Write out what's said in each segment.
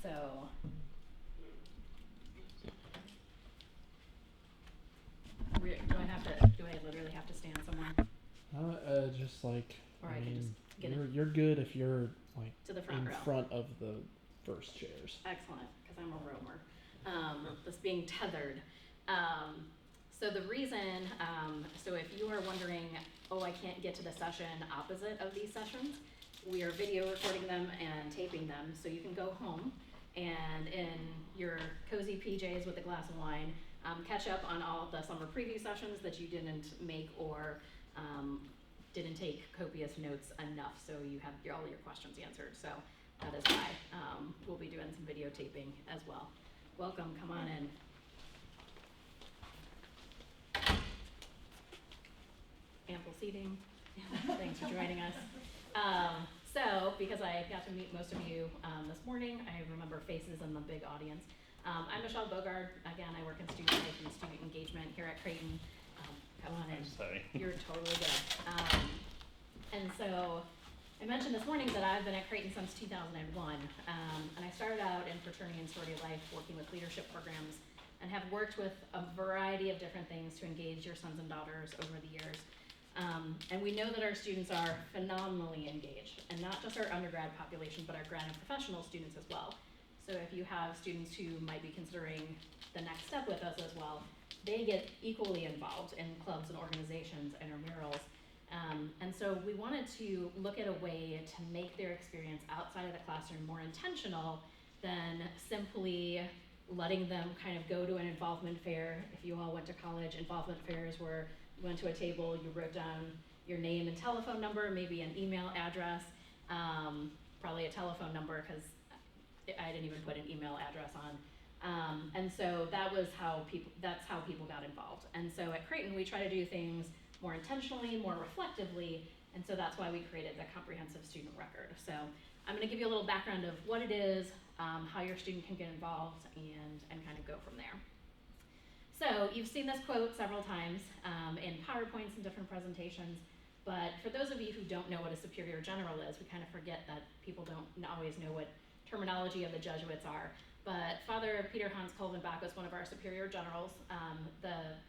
So do I literally have to stand somewhere? Just like, Or I can just get you're good if you're like to the front in row. front of the first chairs. Excellent, because I'm a roamer. This being tethered. So the reason, so if you are wondering, oh, I can't get to the session opposite of these sessions, we are video recording them and taping them, so you can go home and in your cozy PJs with a glass of wine, catch up on all the summer preview sessions that you didn't make or didn't take copious notes enough, so you have all your questions answered. So that is why we'll be doing some videotaping as well. Welcome, come on in. Ample seating. Thanks for joining us. So, because I got to meet most of you this morning, I remember faces in the big audience. I'm Michelle Bogard. Again, I work in student life and student engagement here at Creighton. Come on in. Sorry. You're totally good. And so, I mentioned this morning that I've been at Creighton since 2001, and I started out in fraternity and sorority life working with leadership programs and have worked with a variety of different things to engage your sons and daughters over the years. And we know that our students are phenomenally engaged, and not just our undergrad population, but our grad and professional students as well. So if you have students who might be considering the next step with us as well, they get equally involved in clubs and organizations, intramurals. And so we wanted to look at a way to make their experience outside of the classroom more intentional than simply letting them kind of go to an involvement fair. If you all went to college, involvement fairs were you went to a table, you wrote down your name and telephone number, maybe an email address, probably a telephone number because I didn't even put an email address on. And so that's how people got involved. And so at Creighton, we try to do things more intentionally, more reflectively, and so that's why we created the comprehensive student record. So I'm going to give you a little background of what it is, how your student can get involved, and kind of go from there. So you've seen this quote several times in PowerPoints and different presentations, but for those of you who don't know what a superior general is, we kind of forget that people don't always know what terminology of the Jesuits are. But Father Peter Hans Kolvenbach was one of our superior generals,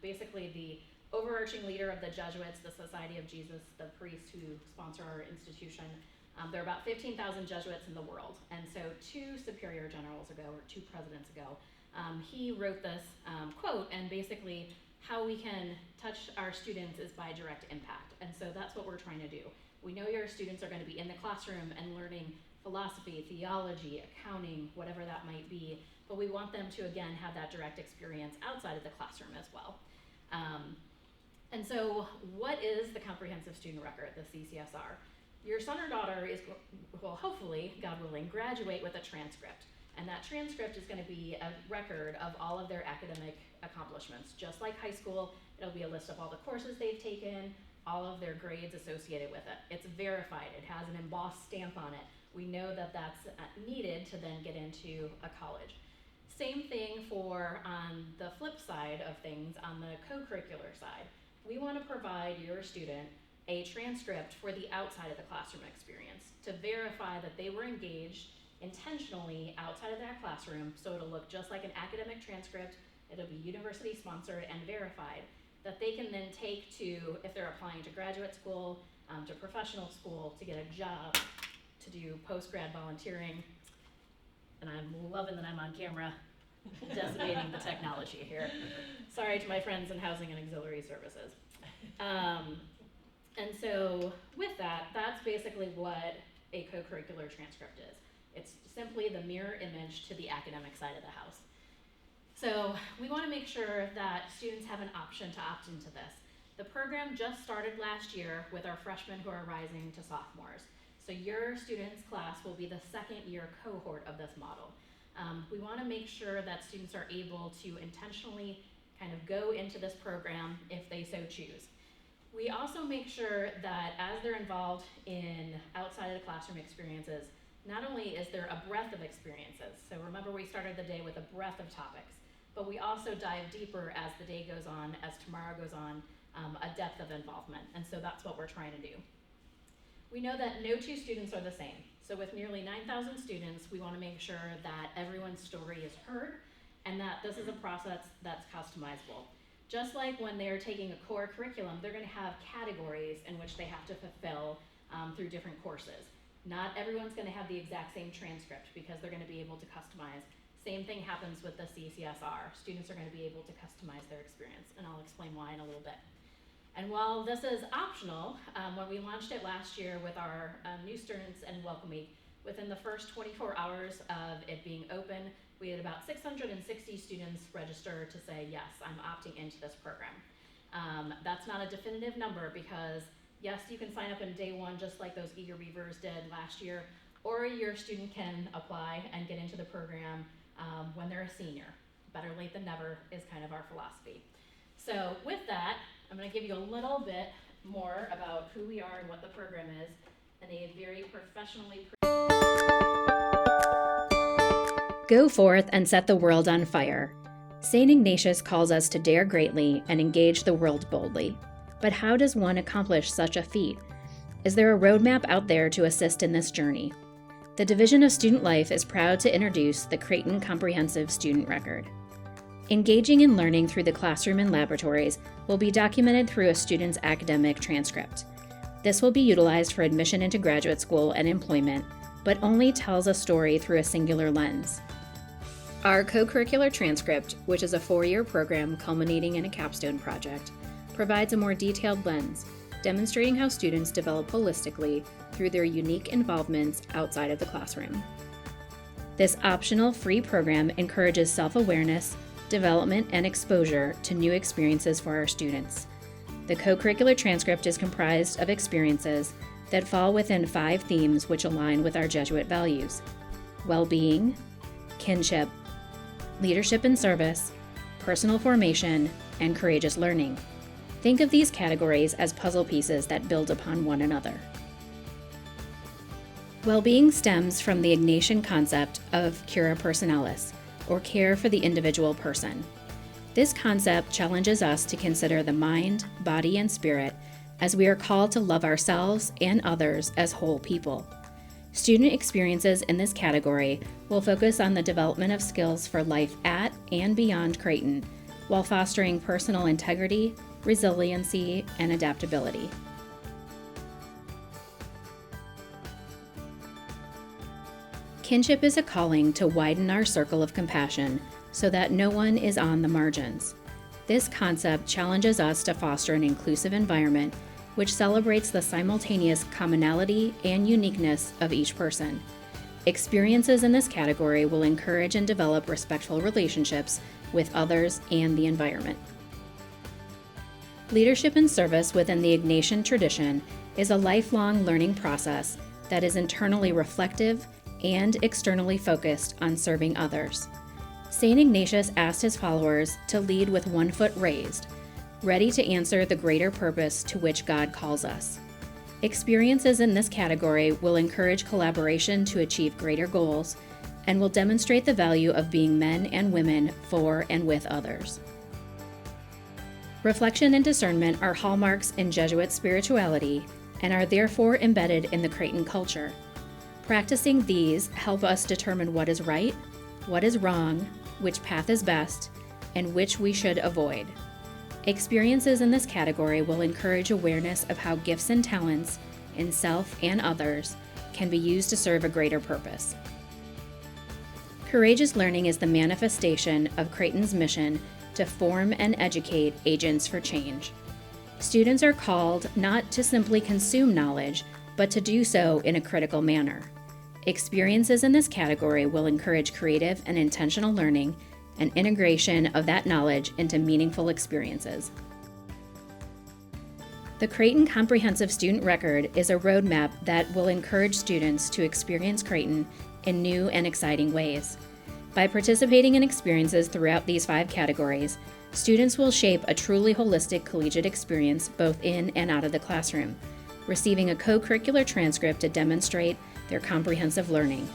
basically the overarching leader of the Jesuits, the Society of Jesus, the priests who sponsor our institution. There are about 15,000 Jesuits in the world, and so two superior generals ago, or two presidents ago, he wrote this quote, and basically how we can touch our students is by direct impact, and so that's what we're trying to do. We know your students are going to be in the classroom and learning philosophy, theology, accounting, whatever that might be, but we want them to, again, have that direct experience outside of the classroom as well. And so what is the Comprehensive Student Record, the CCSR? Your son or daughter will hopefully, God willing, graduate with a transcript. And that transcript is going to be a record of all of their academic accomplishments. Just like high school, it'll be a list of all the courses they've taken, all of their grades associated with it. It's verified. It has an embossed stamp on it. We know that that's needed to then get into a college. Same thing for on the flip side of things, on the co-curricular side. We want to provide your student a transcript for the outside of the classroom experience to verify that they were engaged intentionally outside of that classroom, so it'll look just like an academic transcript. It'll be university sponsored and verified, that they can then take to, if they're applying to graduate school, to professional school, to get a job, to do post-grad volunteering. And I'm loving that I'm on camera decimating the technology here. Sorry to my friends in housing and auxiliary services. And so with that, that's basically what a co-curricular transcript is. It's simply the mirror image to the academic side of the house. So we want to make sure that students have an option to opt into this. The program just started last year with our freshmen who are rising to sophomores. So your students' class will be the second year cohort of this model. We want to make sure that students are able to intentionally kind of go into this program if they so choose. We also make sure that as they're involved in outside of the classroom experiences, not only is there a breadth of experiences, so remember we started the day with a breadth of topics, but we also dive deeper as the day goes on, as tomorrow goes on, a depth of involvement, and so that's what we're trying to do. We know that no two students are the same. So with nearly 9,000 students, we want to make sure that everyone's story is heard and that this is a process that's customizable. Just like when they're taking a core curriculum, they're going to have categories in which they have to fulfill through different courses. Not everyone's going to have the exact same transcript because they're going to be able to customize. Same thing happens with the CCSR. Students are going to be able to customize their experience, and I'll explain why in a little bit. And while this is optional, when we launched it last year with our new students and Welcome Week, within the first 24 hours of it being open, we had about 660 students register to say, yes, I'm opting into this program. That's not a definitive number because, yes, you can sign up in day one just like those eager beavers did last year, or your student can apply and get into the program when they're a senior. Better late than never is kind of our philosophy. So with that, I'm going to give you a little bit more about who we are and what the program is in a very professionally. Go forth and set the world on fire. St. Ignatius calls us to dare greatly and engage the world boldly. But how does one accomplish such a feat? Is there a roadmap out there to assist in this journey? The Division of Student Life is proud to introduce the Creighton Comprehensive Student Record. Engaging in learning through the classroom and laboratories will be documented through a student's academic transcript. This will be utilized for admission into graduate school and employment, but only tells a story through a singular lens. Our co-curricular transcript, which is a 4-year program culminating in a capstone project, provides a more detailed lens, demonstrating how students develop holistically through their unique involvements outside of the classroom. This optional free program encourages self-awareness, development, and exposure to new experiences for our students. The co-curricular transcript is comprised of experiences that fall within 5 themes which align with our Jesuit values: well-being, kinship, leadership and service, personal formation, and courageous learning. Think of these categories as puzzle pieces that build upon one another. Well-being stems from the Ignatian concept of cura personalis, or care for the individual person. This concept challenges us to consider the mind, body, and spirit as we are called to love ourselves and others as whole people. Student experiences in this category will focus on the development of skills for life at and beyond Creighton, while fostering personal integrity, resiliency, and adaptability. Kinship is a calling to widen our circle of compassion so that no one is on the margins. This concept challenges us to foster an inclusive environment which celebrates the simultaneous commonality and uniqueness of each person. Experiences in this category will encourage and develop respectful relationships with others and the environment. Leadership and service within the Ignatian tradition is a lifelong learning process that is internally reflective and externally focused on serving others. St. Ignatius asked his followers to lead with one foot raised, ready to answer the greater purpose to which God calls us. Experiences in this category will encourage collaboration to achieve greater goals and will demonstrate the value of being men and women for and with others. Reflection and discernment are hallmarks in Jesuit spirituality and are therefore embedded in the Creighton culture. Practicing these help us determine what is right, what is wrong, which path is best, and which we should avoid. Experiences in this category will encourage awareness of how gifts and talents, in self and others, can be used to serve a greater purpose. Courageous learning is the manifestation of Creighton's mission to form and educate agents for change. Students are called not to simply consume knowledge, but to do so in a critical manner. Experiences in this category will encourage creative and intentional learning and integration of that knowledge into meaningful experiences. The Creighton Comprehensive Student Record is a roadmap that will encourage students to experience Creighton in new and exciting ways. By participating in experiences throughout these 5 categories, students will shape a truly holistic collegiate experience both in and out of the classroom, receiving a co-curricular transcript to demonstrate their comprehensive learning.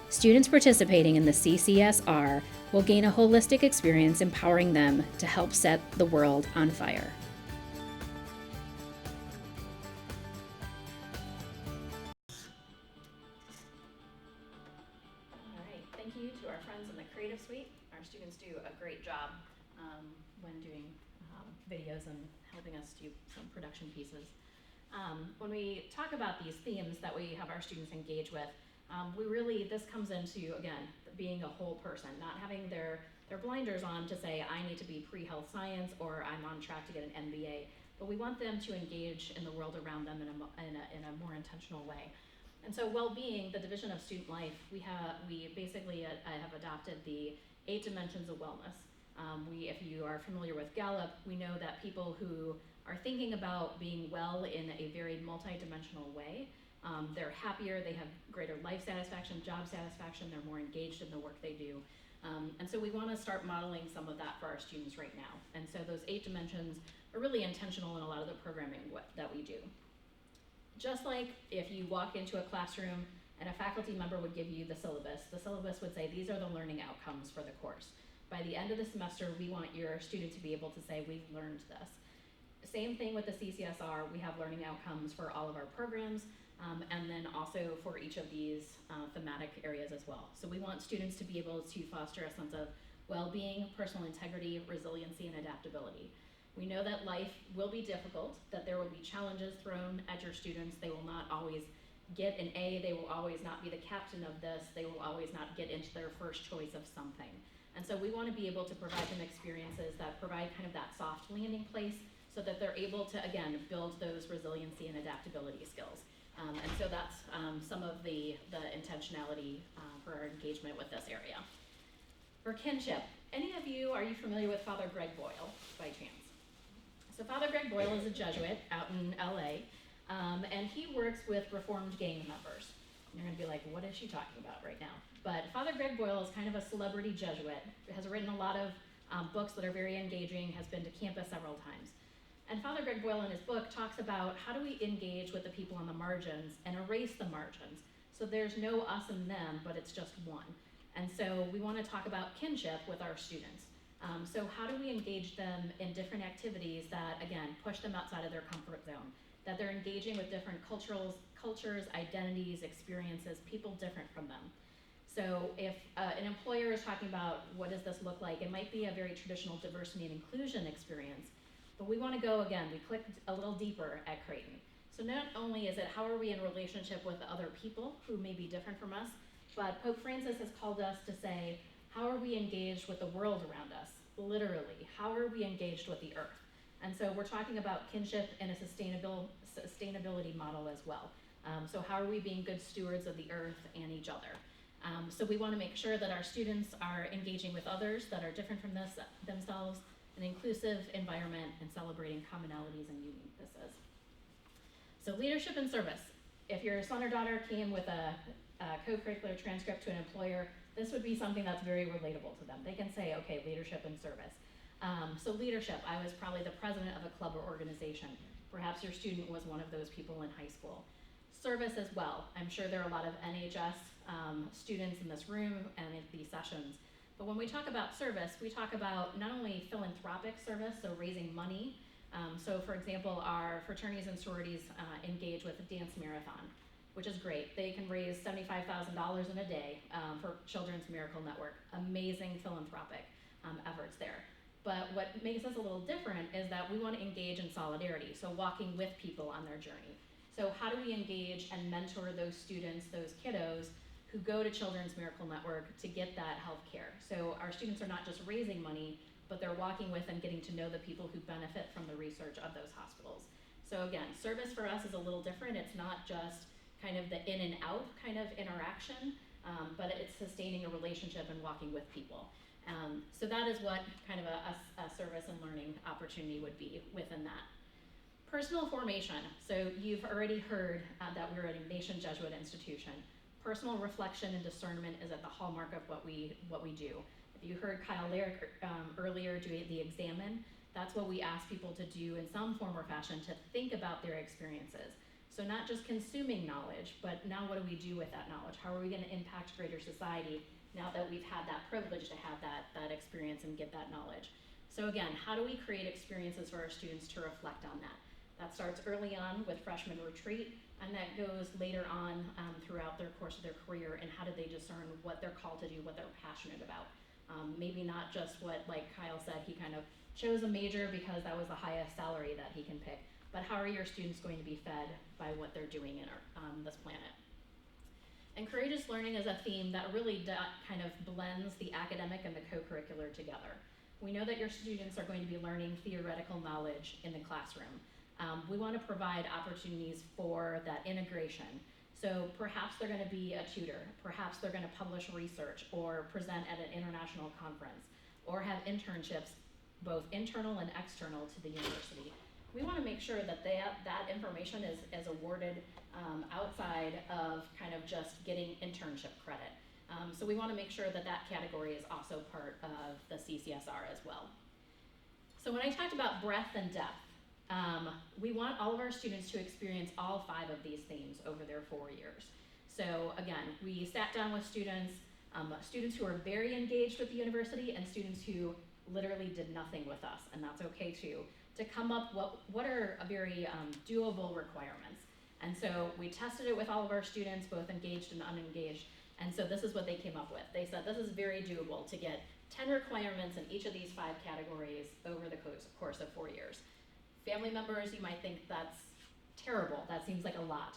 Students participating in the CCSR will gain a holistic experience empowering them to help set the world on fire. thank you to our friends in the Creative Suite. Our students do a great job when doing videos and helping us do some production pieces. When we talk about these themes that we have our students engage with, this comes into, again, being a whole person, not having their blinders on to say, I need to be pre-health science or I'm on track to get an MBA. But we want them to engage in the world around them in a more intentional way. And so well-being, the division of student life, we basically have adopted the 8 dimensions of wellness. If you are familiar with Gallup, we know that people who are thinking about being well in a very multidimensional way, they're happier, they have greater life satisfaction, job satisfaction, they're more engaged in the work they do. And so we want to start modeling some of that for our students right now. And so those 8 dimensions are really intentional in a lot of the programming that we do. Just like if you walk into a classroom and a faculty member would give you the syllabus would say, these are the learning outcomes for the course. By the end of the semester, we want your student to be able to say, we've learned this. Same thing with the CCSR, we have learning outcomes for all of our programs, and then also for each of these thematic areas as well. So we want students to be able to foster a sense of well-being, personal integrity, resiliency, and adaptability. We know that life will be difficult, that there will be challenges thrown at your students. They will not always get an A, they will always not be the captain of this, they will always not get into their first choice of something. And so we want to be able to provide them experiences that provide kind of that soft landing place so that they're able to, again, build those resiliency and adaptability skills. And so that's some of the intentionality for our engagement with this area. For kinship, are you familiar with Father Greg Boyle by chance? So Father Greg Boyle is a Jesuit out in LA, and he works with Reformed gang members. And you're gonna be like, what is she talking about right now? But Father Greg Boyle is kind of a celebrity Jesuit, has written a lot of books that are very engaging, has been to campus several times. And Father Greg Boyle in his book talks about how do we engage with the people on the margins and erase the margins. So there's no us and them, but it's just one. And so we wanna talk about kinship with our students. So how do we engage them in different activities that, again, push them outside of their comfort zone, that they're engaging with different cultures, identities, experiences, people different from them. So if an employer is talking about what does this look like, it might be a very traditional diversity and inclusion experience, but we want to go, again, we click a little deeper at Creighton. So not only is it how are we in relationship with other people who may be different from us, but Pope Francis has called us to say, how are we engaged with the world around us? Literally, how are we engaged with the earth? And so we're talking about kinship in a sustainability model as well. So how are we being good stewards of the earth and each other? So we want to make sure that our students are engaging with others that are different from themselves, an inclusive environment, and celebrating commonalities and uniquenesses. So leadership and service. If your son or daughter came with a co-curricular transcript to an employer, this would be something that's very relatable to them. They can say, okay, leadership and service. So leadership, I was probably the president of a club or organization. Perhaps your student was one of those people in high school. Service as well. I'm sure there are a lot of NHS students in this room and in these sessions. But when we talk about service, we talk about not only philanthropic service, so raising money. So for example, our fraternities and sororities engage with a dance marathon, which is great. They can raise $75,000 in a day for Children's Miracle Network. Amazing philanthropic efforts there. But what makes us a little different is that we want to engage in solidarity, so walking with people on their journey. So how do we engage and mentor those students, those kiddos, who go to Children's Miracle Network to get that health care? So our students are not just raising money, but they're walking with and getting to know the people who benefit from the research of those hospitals. So again, service for us is a little different. It's not just kind of the in and out kind of interaction, but it's sustaining a relationship and walking with people. So that is what kind of a service and learning opportunity would be within that. Personal formation. So you've already heard that we're a Nation Jesuit institution. Personal reflection and discernment is at the hallmark of what we do. If you heard Kyle Lyric earlier do the examine, that's what we ask people to do in some form or fashion, to think about their experiences. So not just consuming knowledge, but now what do we do with that knowledge? How are we going to impact greater society now that we've had that privilege to have that experience and get that knowledge? So again, how do we create experiences for our students to reflect on that? That starts early on with freshman retreat, and that goes later on throughout their course course of their career, and how do they discern what they're called to do, what they're passionate about. Maybe not just what, like Kyle said, he kind of chose a major because that was the highest salary that he can pick, but how are your students going to be fed by what they're doing on this planet? And courageous learning is a theme that really kind of blends the academic and the co-curricular together. We know that your students are going to be learning theoretical knowledge in the classroom. We want to provide opportunities for that integration. So perhaps they're going to be a tutor, perhaps they're going to publish research or present at an international conference, or have internships, both internal and external to the university. We want to make sure that that information is awarded outside of kind of just getting internship credit. So we want to make sure that that category is also part of the CCSR as well. So when I talked about breadth and depth, we want all of our students to experience all 5 of these themes over their 4 years. So again, we sat down with students who are very engaged with the university and students who literally did nothing with us, and that's okay too, to come up what are very doable requirements. And so we tested it with all of our students, both engaged and unengaged, and so this is what they came up with. They said this is very doable to get 10 requirements in each of these 5 categories over the course of 4 years. Family members, you might think that's terrible, that seems like a lot.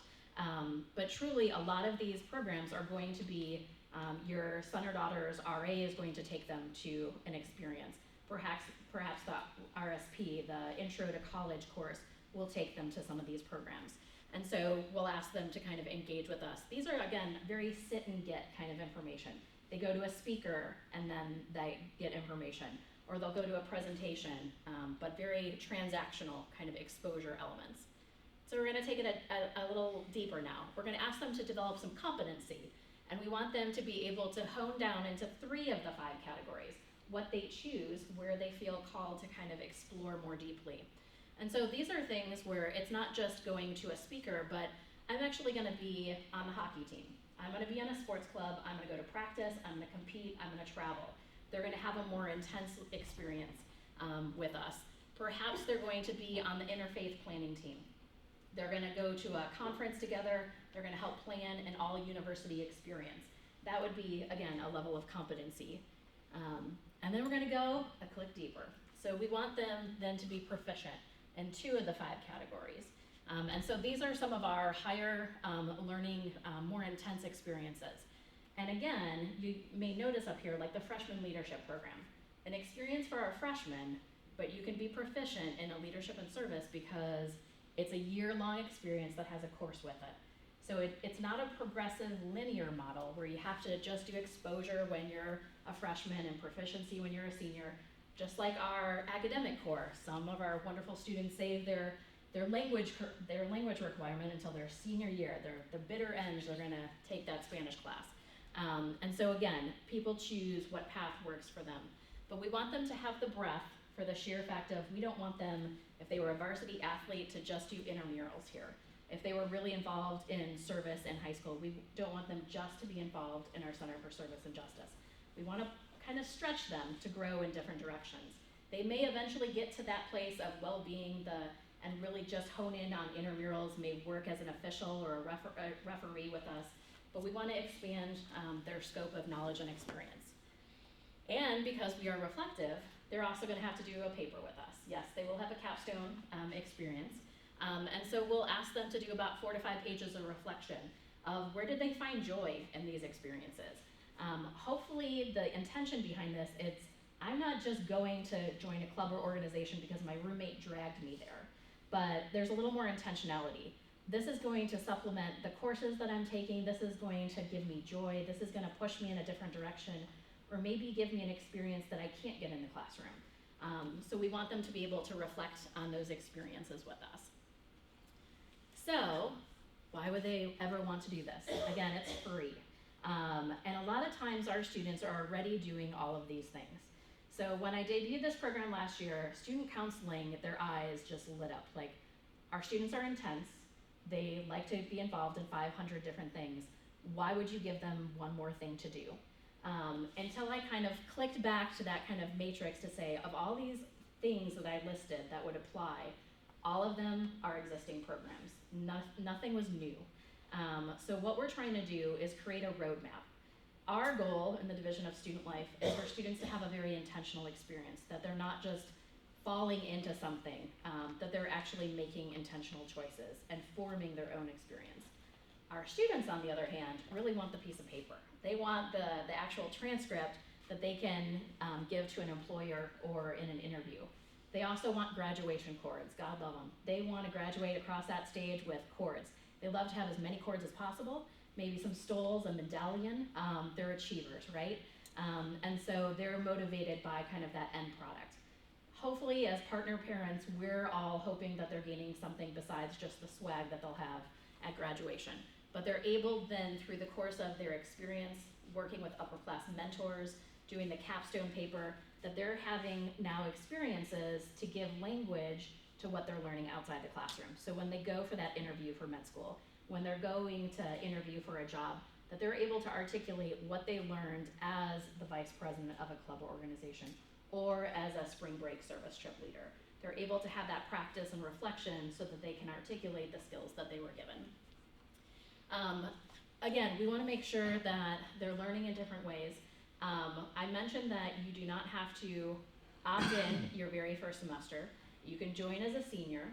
But truly, a lot of these programs are going to be your son or daughter's RA is going to take them to an experience. Perhaps the RSP, the Intro to College course, will take them to some of these programs. And so we'll ask them to kind of engage with us. These are, again, very sit and get kind of information. They go to a speaker and then they get information, or they'll go to a presentation, but very transactional kind of exposure elements. So we're gonna take it a little deeper now. We're gonna ask them to develop some competency, and we want them to be able to hone down into 3 of the 5 categories, what they choose, where they feel called to kind of explore more deeply. And so these are things where it's not just going to a speaker, but I'm actually gonna be on the hockey team. I'm gonna be on a sports club, I'm gonna go to practice, I'm gonna compete, I'm gonna travel. They're gonna have a more intense experience with us. Perhaps they're going to be on the interfaith planning team. They're gonna go to a conference together, they're gonna help plan an all-university experience. That would be, again, a level of competency. And then we're gonna go a click deeper. So we want them then to be proficient in 2 of the 5 categories. And so these are some of our higher learning, more intense experiences. And again, you may notice up here, like the freshman leadership program, an experience for our freshmen, but you can be proficient in a leadership and service because it's a year-long experience that has a course with it. So it's not a progressive linear model where you have to just do exposure when you're a freshman and proficiency when you're a senior. Just like our academic core, some of our wonderful students save their language requirement until their senior year. The bitter end, they're gonna take that Spanish class. And so again, people choose what path works for them. But we want them to have the breadth for the sheer fact of we don't want them, if they were a varsity athlete, to just do intramurals here. If they were really involved in service in high school, we don't want them just to be involved in our Center for Service and Justice. We want to kind of stretch them to grow in different directions. They may eventually get to that place of well-being and really just hone in on intramurals, may work as an official or a referee with us, but we want to expand their scope of knowledge and experience. And because we are reflective, they're also going to have to do a paper with us. Yes, they will have a capstone experience. And so we'll ask them to do about 4 to 5 pages of reflection of where did they find joy in these experiences. Hopefully the intention behind this, I'm not just going to join a club or organization because my roommate dragged me there, but there's a little more intentionality. This is going to supplement the courses that I'm taking. This is going to give me joy. This is going to push me in a different direction, or maybe give me an experience that I can't get in the classroom. So we want them to be able to reflect on those experiences with us. So why would they ever want to do this? Again, it's free. And a lot of times our students are already doing all of these things. So when I debuted this program last year, student counseling, their eyes just lit up. Like, our students are intense. They like to be involved in 500 different things. Why would you give them one more thing to do? Until I kind of clicked back to that kind of matrix to say, of all these things that I listed that would apply, all of them are existing programs. Nothing was new. So what we're trying to do is create a roadmap. Our goal in the Division of Student Life is for students to have a very intentional experience, that they're not just falling into something, that they're actually making intentional choices and forming their own experience. Our students, on the other hand, really want the piece of paper. They want the actual transcript that they can give to an employer or in an interview. They also want graduation cords, God love them. They want to graduate across that stage with cords. They love to have as many cords as possible, maybe some stoles, a medallion. They're achievers, right? And so they're motivated by kind of that end product. Hopefully, as partner parents, we're all hoping that they're gaining something besides just the swag that they'll have at graduation. But they're able then, through the course of their experience, working with upper class mentors, doing the capstone paper, that they're having now experiences to give language to what they're learning outside the classroom. So when they go for that interview for med school, when they're going to interview for a job, that they're able to articulate what they learned as the vice president of a club or organization, or as a spring break service trip leader. They're able to have that practice and reflection so that they can articulate the skills that they were given. Again, we want to make sure that they're learning in different ways. I mentioned that you do not have to opt in your very first semester. You can join as a senior.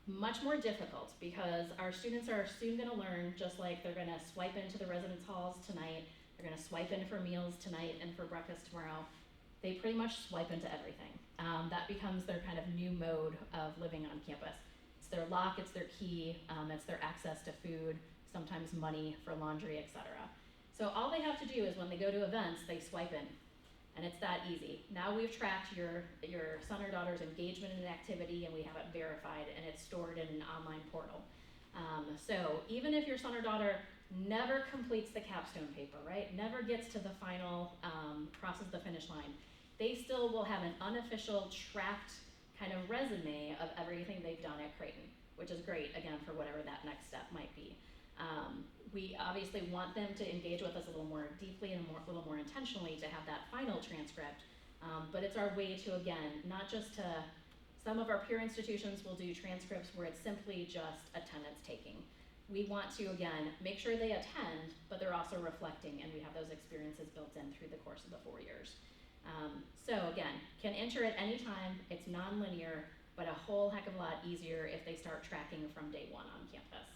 Much more difficult because our students are soon going to learn, just like they're going to swipe into the residence halls tonight, they're going to swipe in for meals tonight and for breakfast tomorrow. They pretty much swipe into everything. That becomes their kind of new mode of living on campus. It's their lock, it's their key, it's their access to food, sometimes money for laundry, etc. So all they have to do is when they go to events, they swipe in. And it's that easy. Now we've tracked your son or daughter's engagement in an activity and we have it verified and it's stored in an online portal. So even if your son or daughter never completes the capstone paper, right, never gets to the final, crosses the finish line, they still will have an unofficial tracked kind of resume of everything they've done at Creighton, which is great, again, for whatever that next step might be. We obviously want them to engage with us a little more deeply and a little more intentionally to have that final transcript, but it's our way to, again, not just to, some of our peer institutions will do transcripts where it's simply just attendance taking. We want to, again, make sure they attend, but they're also reflecting, and we have those experiences built in through the course of the 4 years. So again, can enter at any time, it's non-linear, but a whole heck of a lot easier if they start tracking from day one on campus.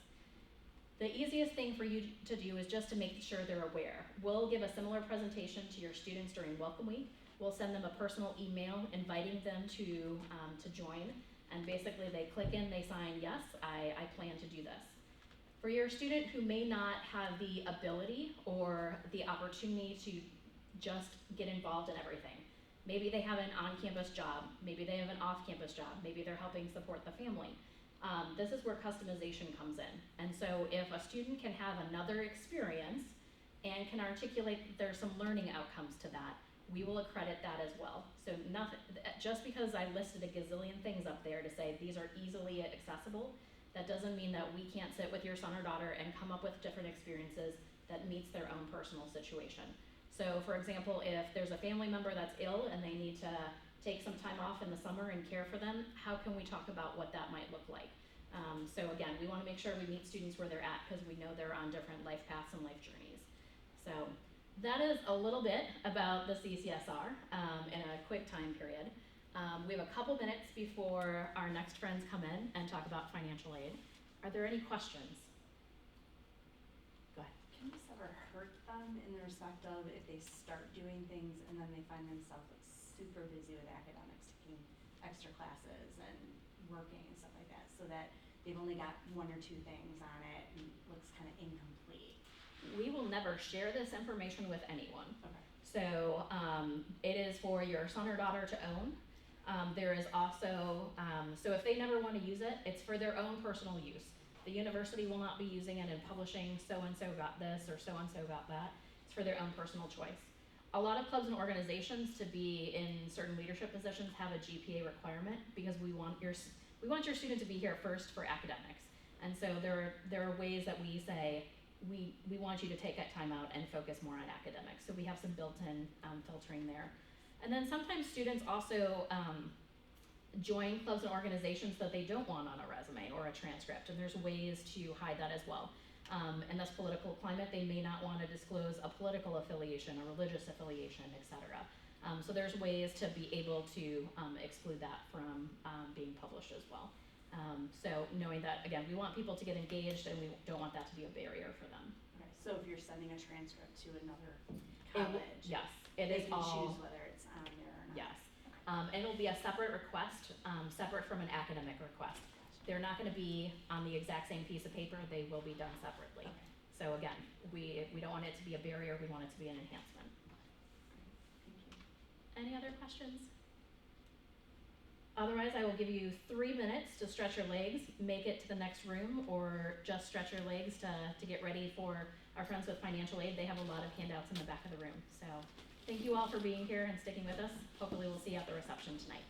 The easiest thing for you to do is just to make sure they're aware. We'll give a similar presentation to your students during Welcome Week. We'll send them a personal email inviting them to join, and basically they click in, they sign, yes, I plan to do this. For your student who may not have the ability or the opportunity to just get involved in everything, maybe they have an on-campus job, maybe they have an off-campus job, maybe they're helping support the family. This is where customization comes in. And so if a student can have another experience and can articulate that there's some learning outcomes to that, we will accredit that as well. So nothing, just because I listed a gazillion things up there to say these are easily accessible, that doesn't mean that we can't sit with your son or daughter and come up with different experiences that meets their own personal situation. So for example, if there's a family member that's ill and they need to take some time off in the summer and care for them, how can we talk about what that might look like? So again, we want to make sure we meet students where they're at because we know they're on different life paths and life journeys. So that is a little bit about the CCSR in a quick time period. We have a couple minutes before our next friends come in and talk about financial aid. Are there any questions? Go ahead. Can this ever hurt them in the respect of if they start doing things and then they find themselves like super busy with academics, taking extra classes and working and stuff like that, so that they've only got 1 or 2 things on it and looks kind of incomplete? We will never share this information with anyone. Okay. So it is for your son or daughter to own. There is also, so if they never want to use it, it's for their own personal use. The university will not be using it and publishing so-and-so got this or so-and-so got that. It's for their own personal choice. A lot of clubs and organizations to be in certain leadership positions have a GPA requirement because we want your student to be here first for academics. And so there are ways that we say, we want you to take that time out and focus more on academics. So we have some built-in filtering there. And then sometimes students also join clubs and organizations that they don't want on a resume or a transcript, and there's ways to hide that as well. In this political climate, they may not want to disclose a political affiliation, a religious affiliation, etc. So there's ways to be able to exclude that from being published as well. So knowing that, again, we want people to get engaged and we don't want that to be a barrier for them. Okay, so if you're sending a transcript to another It college, yes, it they is can all, choose whether it's on there or not. yes. And it'll be a separate request, separate from an academic request. They're not going to be on the exact same piece of paper, they will be done separately. Okay. So again, we don't want it to be a barrier, we want it to be an enhancement. Thank you. Any other questions? Otherwise, I will give you 3 minutes to stretch your legs, make it to the next room, or just stretch your legs to get ready for our friends with financial aid. They have a lot of handouts in the back of the room. So thank you all for being here and sticking with us. Hopefully we'll see you at the reception tonight.